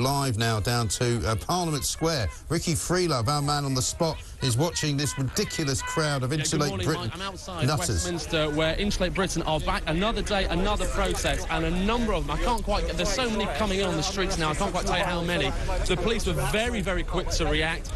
live now down to Parliament Square. Ricky Freelove, our man on the spot, is watching this ridiculous crowd of Insulate Britain Mike. I'm outside nutters. Westminster, where Insulate Britain are back. Another day, another protest, and a number of them. I can't quite get... There's so many coming in on the streets now, I can't quite tell you how many. The police were very, very quick to react.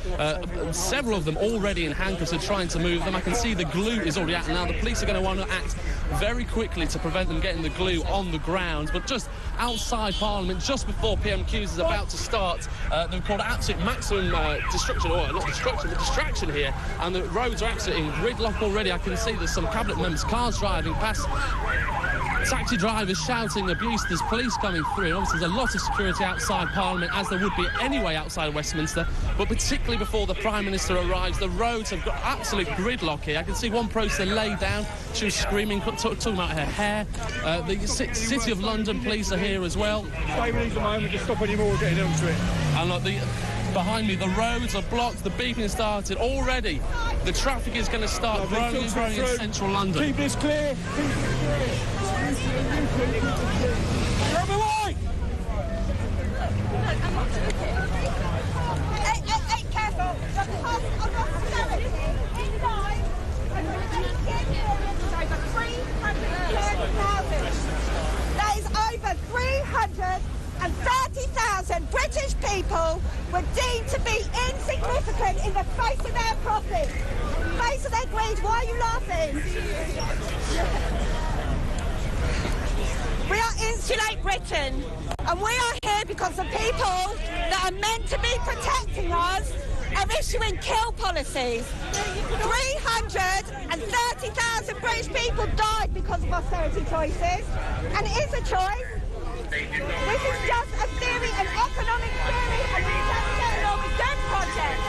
Several of them already in handcuffs are trying to move them. I can see the glue is already out now. The police are going to want to act very quickly to prevent them getting the glue on the ground. But just outside Parliament, just before PMQs is about to start, they've called absolute maximum destruction, or not destruction, but distraction here. And the roads are absolutely in gridlock already. I can see there's some cabinet members, cars driving past, taxi drivers shouting abuse. There's police coming through. And obviously, there's a lot of security outside Parliament, as there would be anyway outside Westminster. But particularly before the Prime Minister arrives, the roads have got absolute gridlock here. I can see one protester lay down. She was screaming, talking about her hair. The City of London police are here as well. Stay with us a moment to stop any more getting onto it. And look, behind me, the roads are blocked, the beeping started already. The traffic is going to start growing and growing in central London. Keep this clear. Keep this clear. Grab away! Hey, careful. That is over 330,000 British people were deemed to be insignificant in the face of their profit, face of their greed. Why are you laughing? We are Insulate Britain, and we are here because the people that are meant to be protecting us are issuing kill policies. 330,000 British people died because of austerity choices, and it is a choice. This is just a theory, an economic theory, and we don't get along with them projects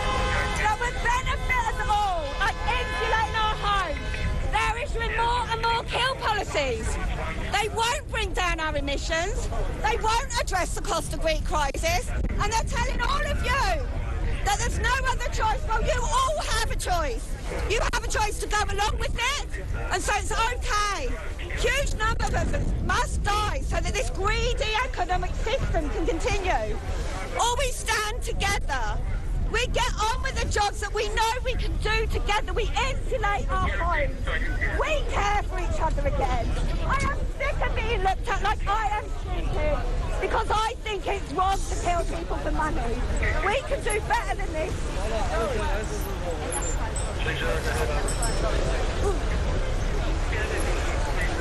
that would benefit us all, like insulating our homes. They're issuing more and more kill policies. They won't bring down our emissions. They won't address the cost of Greek crisis, and they're telling all of you that there's no other choice. Well, you all have a choice. You have a choice to go along with it, and so it's okay. Huge number of us must die so that this greedy economic system can continue. Or we stand together. We get on with the jobs that we know we can do together. We insulate our homes. We care for each other again. I am sick of being looked at like I am stupid because I think it's wrong to kill people for money. We can do better than this.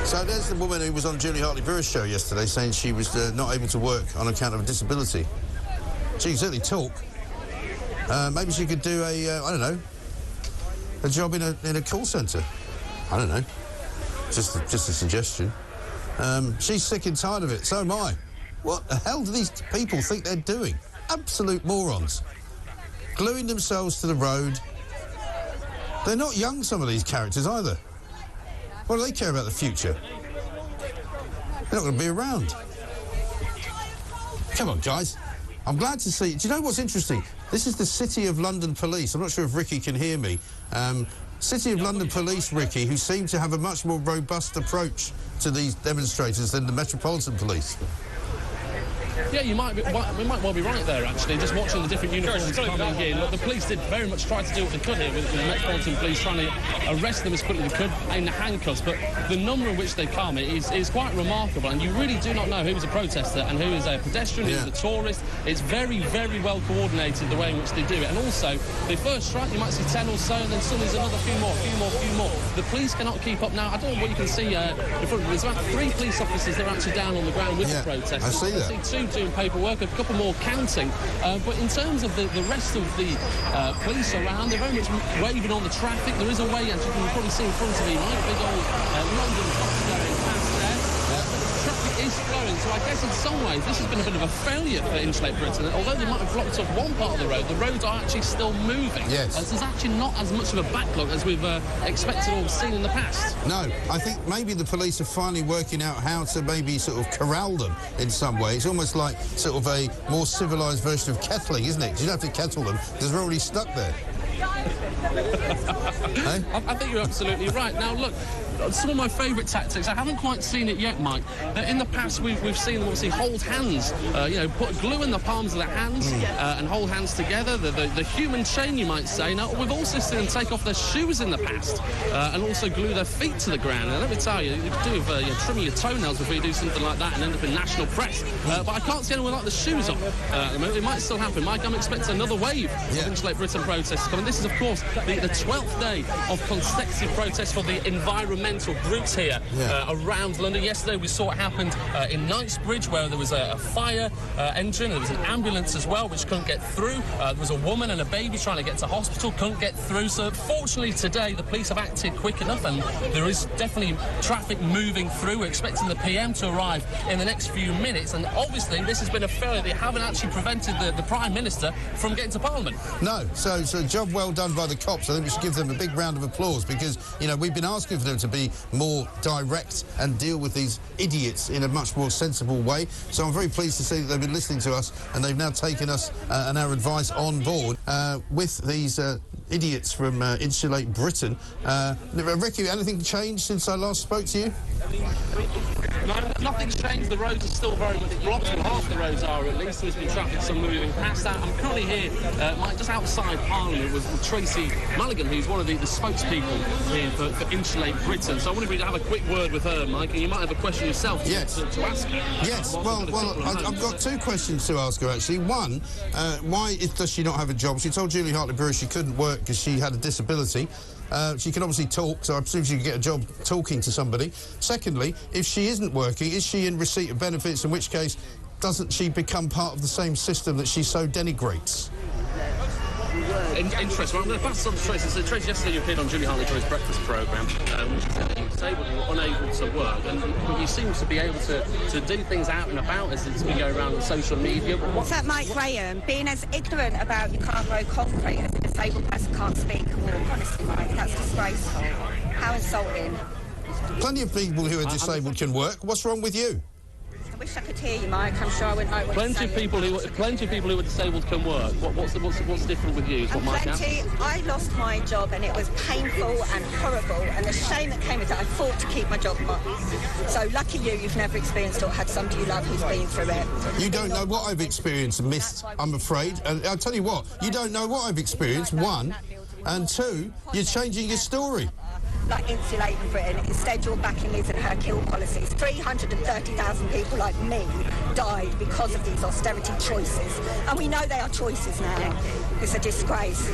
So there's the woman who was on Julie Hartley-Brewer's show yesterday saying she was not able to work on account of a disability. She can certainly talk. Maybe she could do a, I don't know, a job in a call centre. I don't know. Just a suggestion. She's sick and tired of it. So am I. What the hell do these people think they're doing? Absolute morons. Gluing themselves to the road. They're not young, some of these characters, either. What do they care about the future? They're not going to be around. Come on, guys. I'm glad to see... Do you know what's interesting? This is the City of London Police. I'm not sure if Ricky can hear me. City of London Police, Ricky, who seem to have a much more robust approach to these demonstrators than the Metropolitan Police. Yeah, we might well be right there, actually, just watching the different uniforms coming in. Look, the police did very much try to do what they could here with the Metropolitan Police trying to arrest them as quickly as they could in the handcuffs, but the number in which they come is quite remarkable, and you really do not know who's a protester and who is a pedestrian, who's a tourist. It's very, very well coordinated, the way in which they do it. And also, the first strike, you might see 10 or so, and then suddenly there's another few more. The police cannot keep up now. I don't know what you can see in front of you. There's about 3 police officers that are actually down on the ground with the protesters. I see that. I see 2 doing paperwork, a couple more counting. But in terms of the rest of the police around, they're very much waving on the traffic. There is a way, as you can probably see in front of you, right? Big old London cops going past there. Traffic is flowing, so I guess in some ways this has been a bit of a failure for Insulate Britain. Although they might have blocked off one part of the roads are actually still moving. Yes. There's actually not as much of a backlog as we've expected or seen in the past. No, I think maybe the police are finally working out how to maybe sort of corral them in some way. It's almost like sort of a more civilised version of kettling, isn't it? 'Cause you don't have to kettle them because they're already stuck there. I think you're absolutely right. Now, look, some of my favourite tactics, I haven't quite seen it yet, Mike. In the past, we've seen them obviously hold hands, put glue in the palms of their hands and hold hands together, the human chain, you might say. Now, we've also seen them take off their shoes in the past and also glue their feet to the ground. And let me tell you, you could do with trimming your toenails before you do something like that and end up in national press. But I can't see anyone like the shoes off at the moment. It might still happen. Mike, I'm expecting another wave of Insulate Britain protests coming. This is, of course, the 12th day of consecutive protests for the environmental groups here around London. Yesterday we saw it happened in Knightsbridge, where there was a fire engine. There was an ambulance as well which couldn't get through. There was a woman and a baby trying to get to hospital, couldn't get through. So fortunately today the police have acted quick enough and there is definitely traffic moving through. We're expecting the PM to arrive in the next few minutes, and obviously this has been a failure. They haven't actually prevented the Prime Minister from getting to Parliament. No, so job well done by the cops. I think we should give them a big round of applause because, we've been asking for them to be more direct and deal with these idiots in a much more sensible way. So I'm very pleased to see that they've been listening to us and they've now taken us and our advice on board with these idiots from Insulate Britain. Ricky, anything changed since I last spoke to you? No, nothing's changed. The roads are still very much blocked. Well, half the roads are, at least. There's been traffic, some moving past that. I'm currently here, Mike, just outside Parliament with Tracey Mallaghan, who's one of the spokespeople here for Insulate Britain. So I wonder if we'd have a quick word with her, Mike, and you might have a question yourself to ask her. Yes, I've got two questions to ask her, actually. One, why does she not have a job? She told Julie Hartley-Brewer she couldn't work because she had a disability. She can obviously talk, so I presume she could get a job talking to somebody. Secondly, if she isn't working, is she in receipt of benefits, in which case doesn't she become part of the same system that she so denigrates? Interesting. Well, I'm going to pass this on to Tracey. So, Tracey, yesterday you appeared on Julie Hartley-Brewer's breakfast programme, which said that you were disabled and were unable to work, but you seem to be able to do things out and about as it's been going around on social media. What's that, Mike Graham? Being as ignorant about you can't grow concrete as a disabled person can't speak and walk. Honestly, Mike, that's disgraceful. How insulting. Plenty of people who are disabled can work. What's wrong with you? I wish I could hear you, Mike. I'm sure I wouldn't know what you're saying. Plenty of people who are disabled can work. What's different with you? Is what Mike asked. I lost my job and it was painful and horrible, and the shame that came with it, I fought to keep my job. So lucky you've never experienced or had somebody you love who's been through it. You don't know what I've experienced and missed, I'm afraid. And I'll tell you what, you don't know what I've experienced, one, and two, you're changing your story. Like Insulate Britain, instead you're backing Liz and her kill policies. 330,000 people like me died because of these austerity choices. And we know they are choices now. It's a disgrace.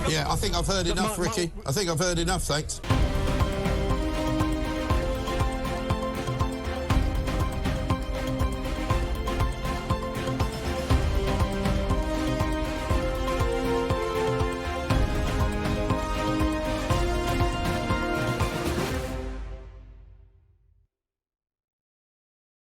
Yeah, I think I've heard enough, Ricky. I think I've heard enough, thanks.